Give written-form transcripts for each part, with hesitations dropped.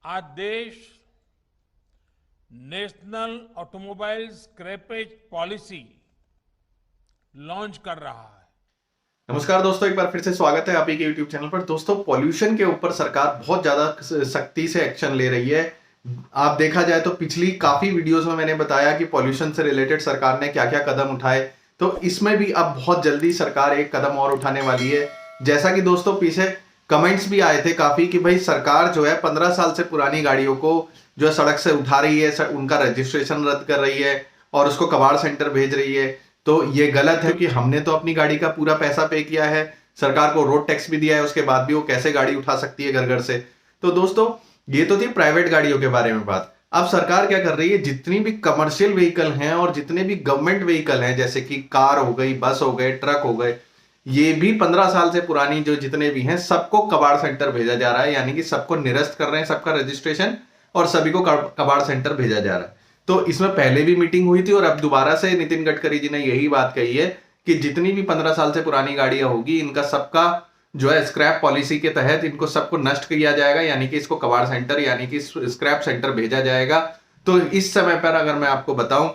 आज देश national automobile scrappage policy launch कर रहा है। नमस्कार दोस्तों, एक बार फिर से स्वागत है आप ही के YouTube चैनल पर। दोस्तों, पॉल्यूशन के ऊपर सरकार बहुत ज्यादा सख्ती से एक्शन ले रही है। आप देखा जाए तो पिछली काफी वीडियोस में मैंने बताया कि पॉल्यूशन से रिलेटेड सरकार ने क्या क्या कदम उठाए, तो इसमें भी अब बहुत जल्दी सरकार एक कदम और उठाने वाली है। जैसा कि दोस्तों पीछे कमेंट्स भी आए थे काफी कि भाई सरकार जो है 15 साल से पुरानी गाड़ियों को जो है सड़क से उठा रही है, उनका रजिस्ट्रेशन रद्द कर रही है और उसको कबाड़ सेंटर भेज रही है। तो ये गलत है कि हमने तो अपनी गाड़ी का पूरा पैसा पे किया है, सरकार को रोड टैक्स भी दिया है, उसके बाद भी वो कैसे गाड़ी उठा सकती है घर घर से। तो दोस्तों, ये तो थी प्राइवेट गाड़ियों के बारे में बात। अब सरकार क्या कर रही है, जितनी भी कमर्शियल व्हीकल हैं और जितने भी गवर्नमेंट व्हीकल हैं, जैसे कि कार हो गई, बस हो गए, ट्रक हो गए, ये भी 15 साल से पुरानी जो जितने भी हैं सबको कबाड़ सेंटर भेजा जा रहा है। यानी कि सबको निरस्त कर रहे हैं, सबका रजिस्ट्रेशन, और सभी को कबाड़ सेंटर भेजा जा रहा है। तो इसमें पहले भी मीटिंग हुई थी और अब दोबारा से नितिन गडकरी जी ने यही बात कही है कि जितनी भी 15 साल से पुरानी गाड़ियां होगी, इनका सबका जो है स्क्रैप पॉलिसी के तहत इनको सबको नष्ट किया जाएगा, यानी कि इसको कबाड़ सेंटर यानी कि स्क्रैप सेंटर भेजा जाएगा। तो इस समय पर अगर मैं आपको बताऊं,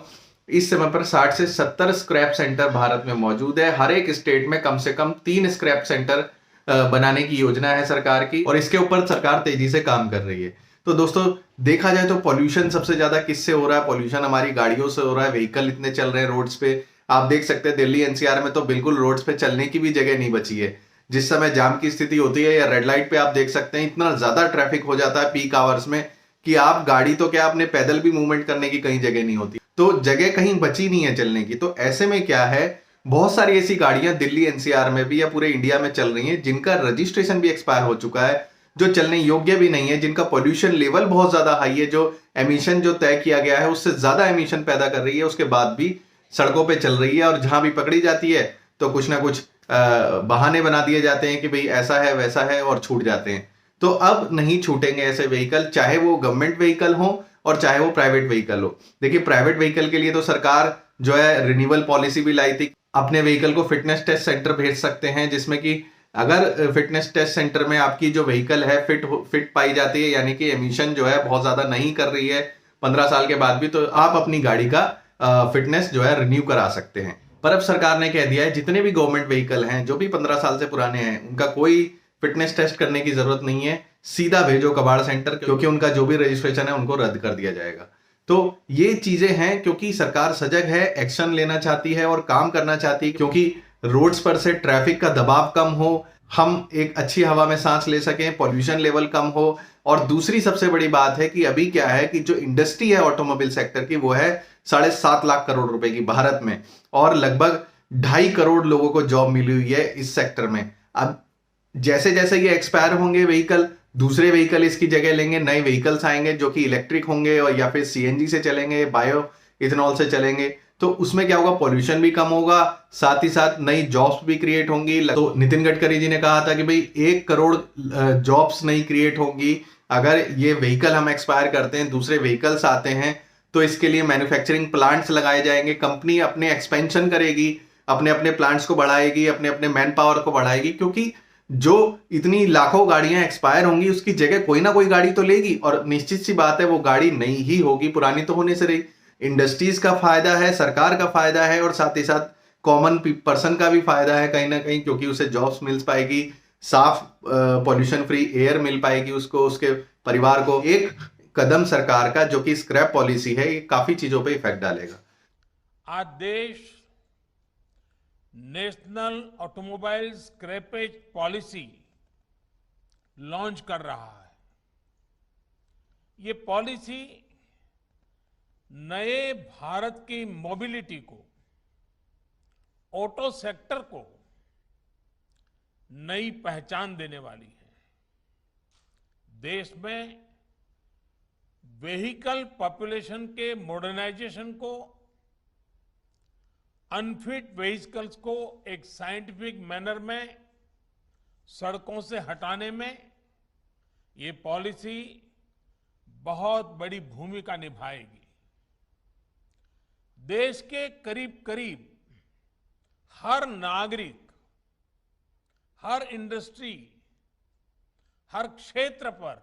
इस समय पर 60 से 70 स्क्रैप सेंटर भारत में मौजूद है। हर एक स्टेट में कम से कम 3 स्क्रैप सेंटर बनाने की योजना है सरकार की, और इसके ऊपर सरकार तेजी से काम कर रही है। तो दोस्तों, देखा जाए तो पॉल्यूशन सबसे ज्यादा किससे हो रहा है? पॉल्यूशन हमारी गाड़ियों से हो रहा है। व्हीकल इतने चल रहे हैं रोड्स पे, आप देख सकते हैं दिल्ली एनसीआर में तो बिल्कुल रोड्स पे चलने की भी जगह नहीं बची है। जिस समय जाम की स्थिति होती है या रेड लाइट पे आप देख सकते हैं इतना ज्यादा ट्रैफिक हो जाता है पीक आवर्स में कि आप गाड़ी तो क्या, अपने पैदल भी मूवमेंट करने की कहीं जगह नहीं होती, तो जगह कहीं बची नहीं है चलने की। तो ऐसे में क्या है, बहुत सारी ऐसी गाड़ियां दिल्ली एनसीआर में भी या पूरे इंडिया में चल रही हैं जिनका रजिस्ट्रेशन भी एक्सपायर हो चुका है, जो चलने योग्य भी नहीं है, जिनका पॉल्यूशन लेवल बहुत ज्यादा हाई है, जो एमिशन जो तय किया गया है उससे ज्यादा एमिशन पैदा कर रही है, उसके बाद भी सड़कों पे चल रही है। और जहां भी पकड़ी जाती है तो कुछ ना कुछ बहाने बना दिए जाते हैं कि भाई ऐसा है वैसा है, और छूट जाते हैं। तो अब नहीं छूटेंगे ऐसे व्हीकल, चाहे वो गवर्नमेंट व्हीकल हो और चाहे वो प्राइवेट व्हीकल हो। देखिए, प्राइवेट व्हीकल के लिए तो सरकार जो है रिन्यूअल पॉलिसी भी लाई थी। अपने व्हीकल को फिटनेस टेस्ट सेंटर भेज सकते हैं, जिसमें कि अगर फिटनेस टेस्ट सेंटर में आपकी जो व्हीकल है फिट पाई जाती है, यानी कि एमिशन जो है बहुत ज्यादा नहीं कर रही है 15 साल के बाद भी, तो आप अपनी गाड़ी का फिटनेस जो है रिन्यू करा सकते हैं। पर अब सरकार ने कह दिया है जितने भी गवर्नमेंट व्हीकल हैं जो भी 15 साल से पुराने हैं, उनका कोई फिटनेस टेस्ट करने की जरूरत नहीं है, सीधा भेजो कबाड़ सेंटर, क्योंकि उनका जो भी रजिस्ट्रेशन है उनको रद्द कर दिया जाएगा। तो ये चीजें हैं क्योंकि सरकार सजग है, एक्शन लेना चाहती है और काम करना चाहती है, क्योंकि रोड्स पर से ट्रैफिक का दबाव कम हो, हम एक अच्छी हवा में सांस ले सकें, पॉल्यूशन लेवल कम हो। और दूसरी सबसे बड़ी बात है कि अभी क्या है कि जो इंडस्ट्री है ऑटोमोबाइल सेक्टर की, वो है 7.5 लाख करोड़ रुपए की भारत में, और लगभग 2.5 करोड़ लोगों को जॉब मिली हुई है इस सेक्टर में। अब जैसे जैसे ये एक्सपायर होंगे व्हीकल, दूसरे व्हीकल इसकी जगह लेंगे, नए व्हीकल्स आएंगे जो कि इलेक्ट्रिक होंगे और या फिर सीएनजी से चलेंगे, बायो इथेनॉल से चलेंगे। तो उसमें क्या होगा, पॉल्यूशन भी कम होगा, साथ ही साथ नई जॉब्स भी क्रिएट होंगी। तो नितिन गडकरी जी ने कहा था कि भाई 1 करोड़ जॉब्स नई क्रिएट होंगी अगर ये व्हीकल हम एक्सपायर करते हैं, दूसरे व्हीकल्स आते हैं। तो इसके लिए मैन्युफैक्चरिंग प्लांट्स लगाए जाएंगे, कंपनी अपने एक्सपेंशन करेगी, अपने अपने प्लांट्स को बढ़ाएगी, अपने अपने मैन पावर को बढ़ाएगी, क्योंकि जो इतनी लाखों गाड़ियां एक्सपायर होंगी उसकी जगह कोई ना कोई गाड़ी तो लेगी, और निश्चित सी बात है वो गाड़ी नई ही होगी, पुरानी तो होने से रही। इंडस्ट्रीज का फायदा है, सरकार का फायदा है, और साथ ही साथ कॉमन पर्सन का भी फायदा है कहीं ना कहीं, क्योंकि उसे जॉब्स मिल पाएगी, साफ पॉल्यूशन फ्री एयर मिल पाएगी उसको, उसके परिवार को। एक कदम सरकार का जो कि स्क्रैप पॉलिसी है, ये काफी चीजों पे इफेक्ट डालेगा। आज देश national automobile scrappage policy launch कर रहा है। ये पॉलिसी नए भारत की मोबिलिटी को, ऑटो सेक्टर को नई पहचान देने वाली है। देश में व्हीकल पॉपुलेशन के मॉडर्नाइजेशन को, अनफिट व्हीकल्स को एक साइंटिफिक मैनर में सड़कों से हटाने में ये पॉलिसी बहुत बड़ी भूमिका निभाएगी। देश के करीब करीब हर नागरिक, हर इंडस्ट्री, हर क्षेत्र पर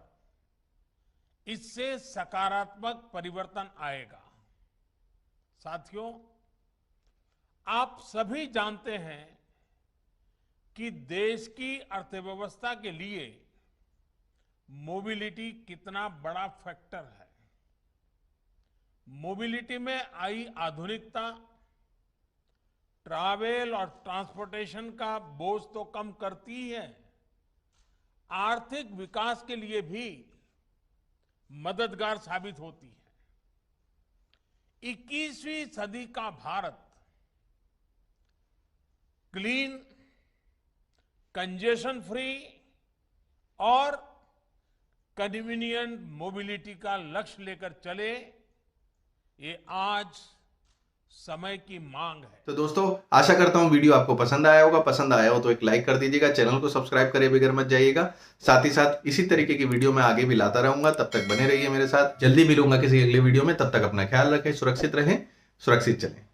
इससे सकारात्मक परिवर्तन आएगा। साथियों, आप सभी जानते हैं कि देश की अर्थव्यवस्था के लिए मोबिलिटी कितना बड़ा फैक्टर है। मोबिलिटी में आई आधुनिकता ट्रैवल और ट्रांसपोर्टेशन का बोझ तो कम करती ही है, आर्थिक विकास के लिए भी मददगार साबित होती है। 21वीं सदी का भारत क्लीन, कंजेशन फ्री और कन्वीनियंट मोबिलिटी का लक्ष्य लेकर चले, ये आज समय की मांग है। तो दोस्तों, आशा करता हूं वीडियो आपको पसंद आया होगा। पसंद आया हो तो एक लाइक कर दीजिएगा, चैनल को सब्सक्राइब करे बगैर मत जाइएगा। साथ ही साथ इसी तरीके की वीडियो मैं आगे भी लाता रहूंगा, तब तक बने रहिए मेरे साथ। जल्दी मिलूंगा किसी अगले वीडियो में, तब तक अपना ख्याल रखें, सुरक्षित रहें, सुरक्षित चलें।